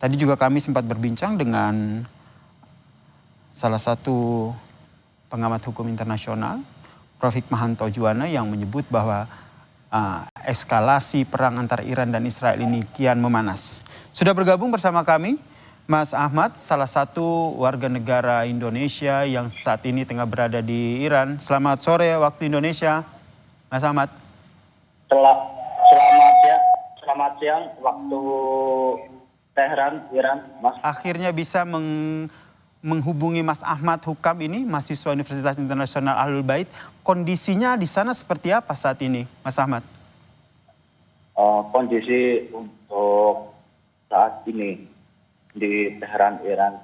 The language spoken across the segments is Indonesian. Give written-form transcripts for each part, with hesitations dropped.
Tadi juga kami sempat berbincang dengan salah satu pengamat hukum internasional, Prof. Hikmahanto Juwana, yang menyebut bahwa eskalasi perang antara Iran dan Israel ini kian memanas. Sudah bergabung bersama kami Mas Ahmad, salah satu warga negara Indonesia yang saat ini tengah berada di Iran. Selamat sore waktu Indonesia, Mas Ahmad. Selamat siang waktu Teheran, Iran, Mas. Akhirnya bisa menghubungi Mas Ahmad Hukam ini, mahasiswa Universitas Internasional Ahlul Bait. Kondisinya di sana seperti apa saat ini, Mas Ahmad? Kondisi untuk saat ini di Teheran, Iran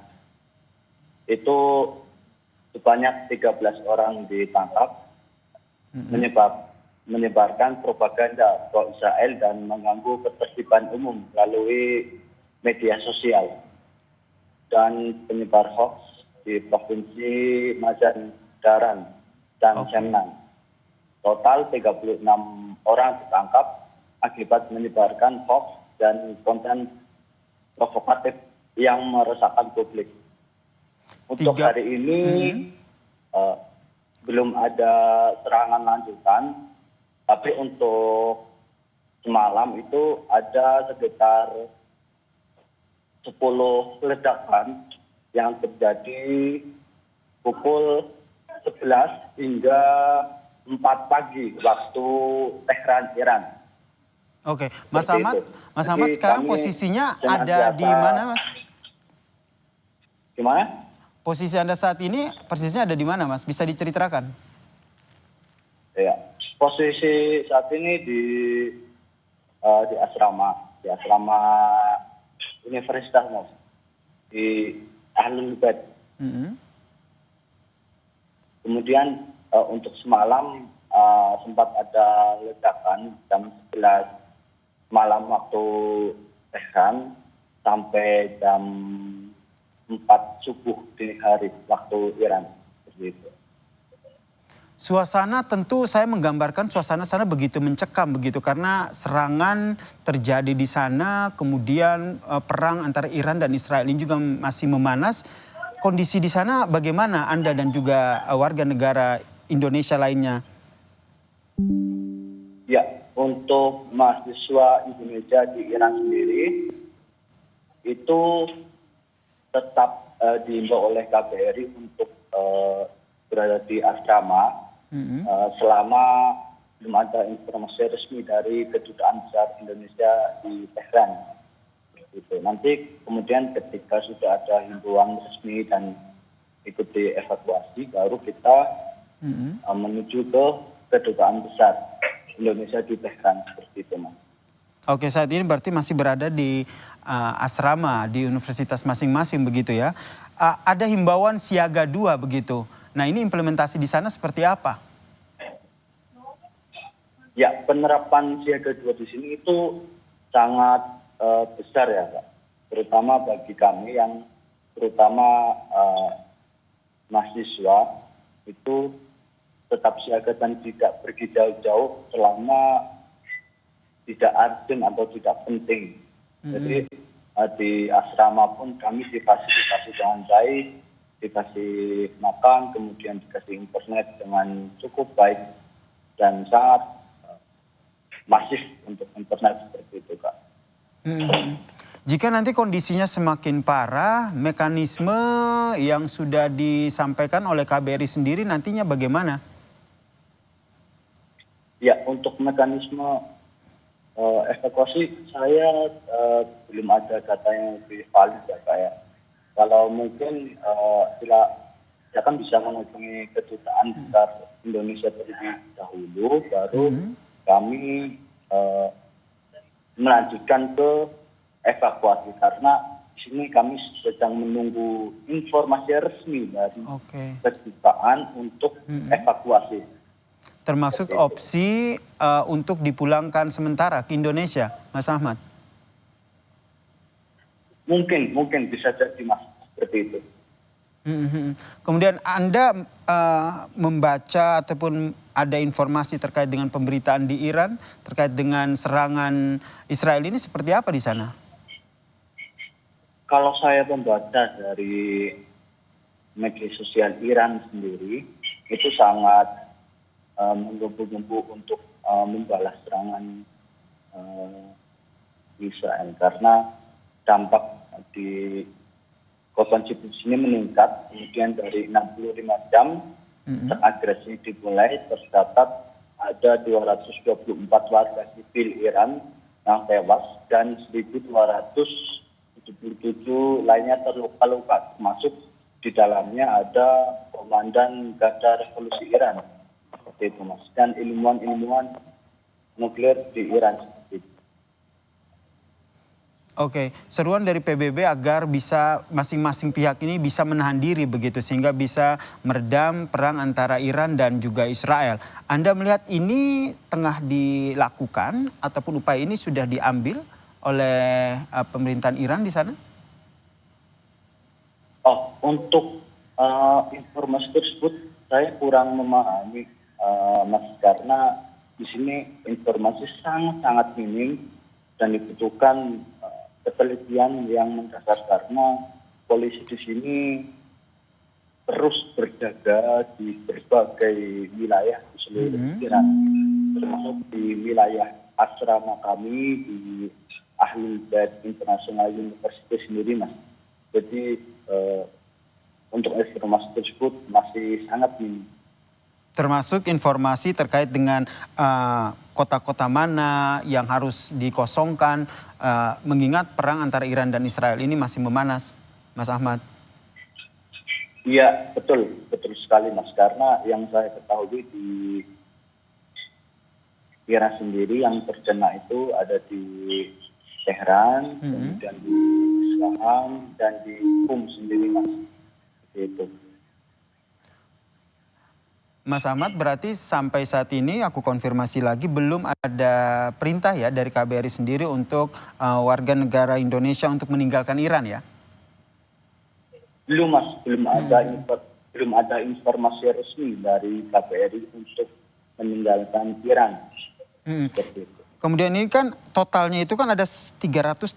itu sebanyak 13 orang ditangkap, menyebarkan propaganda pro Israel dan mengganggu ketertiban umum melalui media sosial dan penyebar hoax di Provinsi Mazandaran dan Semnan. Total 36 orang ditangkap akibat menyebarkan hoax dan konten provokatif yang meresahkan publik. Untuk hari ini belum ada serangan lanjutan, tapi untuk semalam itu ada sekitar 10 ledakan yang terjadi pukul 11 hingga 4 pagi waktu Tehran, Iran. Oke, Mas Ahmad sekarang posisinya ada di mana, Mas? Gimana? Posisi Anda saat ini persisnya ada di mana, Mas? Bisa diceritakan? Ya, posisi saat ini di asrama Universitas, Mas, di Ahlul Bait. Kemudian untuk semalam sempat ada ledakan jam 11 malam waktu Tehran sampai jam 4 subuh dini hari waktu Iran. Begitu. Suasana tentu saya menggambarkan suasana sana begitu mencekam begitu karena serangan terjadi di sana, kemudian perang antara Iran dan Israel ini juga masih memanas. Kondisi di sana bagaimana Anda dan juga warga negara Indonesia lainnya? Ya, untuk mahasiswa Indonesia di Iran sendiri itu tetap diimbau oleh KBRI untuk berada di asrama selama belum ada informasi resmi dari Kedutaan Besar Indonesia di Tehran. Gitu. Nanti kemudian ketika sudah ada himbauan resmi dan ikut dievakuasi, baru kita menuju ke Kedutaan Besar Indonesia di Tehran, seperti itu, Mas. Oke, saat ini berarti masih berada di asrama di universitas masing-masing begitu ya. Ada himbauan siaga 2 begitu. Nah, ini implementasi di sana seperti apa? Ya, penerapan siaga 2 di sini itu sangat besar ya, Pak. Terutama bagi kami yang terutama mahasiswa itu tetap siaga dan tidak pergi jauh-jauh selama tidak urgent atau tidak penting. Jadi di asrama pun kami difasilitasi dengan baik, dikasih makan, kemudian dikasih internet dengan cukup baik dan sangat masif untuk internet seperti itu, Kak. Jika nanti kondisinya semakin parah, mekanisme yang sudah disampaikan oleh KBRI sendiri nantinya bagaimana? Ya, untuk mekanisme evakuasi saya belum ada data yang lebih valid ya, Kak, ya. Kalau mungkin saya kan bisa menghubungi Kedutaan Besar Indonesia terlebih dahulu, baru kami melanjutkan ke evakuasi karena di sini kami sedang menunggu informasi resmi dari Kedutaan untuk evakuasi. Termasuk opsi untuk dipulangkan sementara ke Indonesia, Mas Ahmad? Mungkin bisa jadi, Mas, seperti itu. Kemudian Anda membaca ataupun ada informasi terkait dengan pemberitaan di Iran terkait dengan serangan Israel ini seperti apa di sana? kalau saya membaca dari media sosial Iran sendiri, itu sangat menggembu-gembu untuk membalas serangan Israel karena dampak di korban sipil ini meningkat, kemudian dari 65 jam agresi dimulai tercatat ada 224 warga sipil Iran yang tewas dan 1.277 lainnya terluka-luka, termasuk di dalamnya ada Komandan Garda Revolusi Iran, seperti itu Mas, dan ilmuwan-ilmuwan nuklir di Iran. Oke, seruan dari PBB agar bisa masing-masing pihak ini bisa menahan diri begitu sehingga bisa meredam perang antara Iran dan juga Israel. Anda melihat ini tengah dilakukan ataupun upaya ini sudah diambil oleh pemerintahan Iran di sana? Oh, untuk informasi tersebut saya kurang memahami, Mas, karena di sini informasi sangat-sangat minim dan dibutuhkan ketelitian yang mendasar karena polisi di sini terus berjaga di berbagai wilayah di seluruh Iran, termasuk di wilayah asrama kami di Ahlul Bait International University sendiri, Mas. Jadi untuk informasi tersebut masih sangat minim. Termasuk informasi terkait dengan kota-kota mana yang harus dikosongkan, mengingat perang antara Iran dan Israel ini masih memanas, Mas Ahmad. Iya, betul sekali, Mas. Karena yang saya ketahui di Iran sendiri yang terkena itu ada di Tehran, kemudian di Isfahan dan di Qum sendiri, Mas. Itu. Mas Ahmad, berarti sampai saat ini aku konfirmasi lagi belum ada perintah ya dari KBRI sendiri untuk warga negara Indonesia untuk meninggalkan Iran ya? Belum, Mas, belum ada informasi resmi dari KBRI untuk meninggalkan Iran. Seperti itu. Kemudian ini kan totalnya itu kan ada 386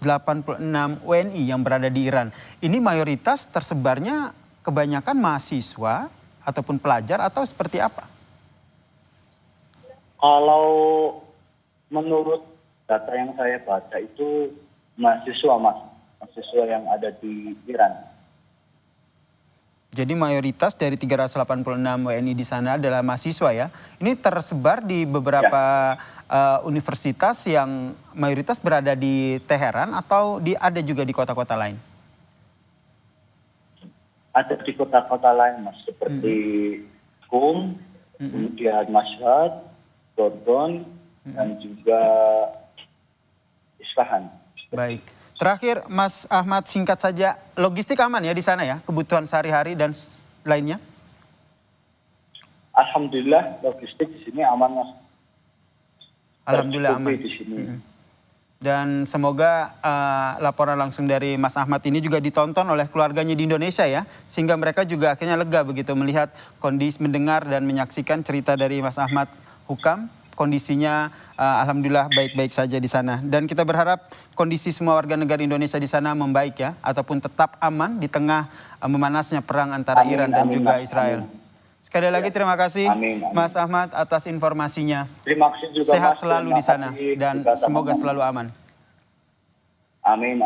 WNI yang berada di Iran. Ini mayoritas tersebarnya kebanyakan mahasiswa ataupun pelajar atau seperti apa? Kalau menurut data yang saya baca itu mahasiswa, Mas. Mahasiswa yang ada di Iran. Jadi mayoritas dari 386 WNI di sana adalah mahasiswa ya. Ini tersebar di beberapa universitas yang mayoritas berada di Teheran atau ada juga di kota-kota lain? Ada di kota-kota lain, Mas, seperti Qum, kemudian Mashhad, Gordon, dan juga Isfahan. Baik. Terakhir, Mas Ahmad, singkat saja, logistik aman ya di sana ya, kebutuhan sehari-hari dan lainnya? Alhamdulillah, logistik di sini aman, Mas. Alhamdulillah aman. Di sini. Dan semoga laporan langsung dari Mas Ahmad ini juga ditonton oleh keluarganya di Indonesia ya. Sehingga mereka juga akhirnya lega begitu melihat kondisi, mendengar dan menyaksikan cerita dari Mas Ahmad Hukam. Kondisinya alhamdulillah baik-baik saja di sana. Dan kita berharap kondisi semua warga negara Indonesia di sana membaik ya. Ataupun tetap aman di tengah memanasnya perang antara Iran dan juga Israel. Sekali lagi terima kasih Mas Ahmad atas informasinya. Terima kasih juga, Sehat Mas. selalu di sana dan semoga selalu aman. Amin.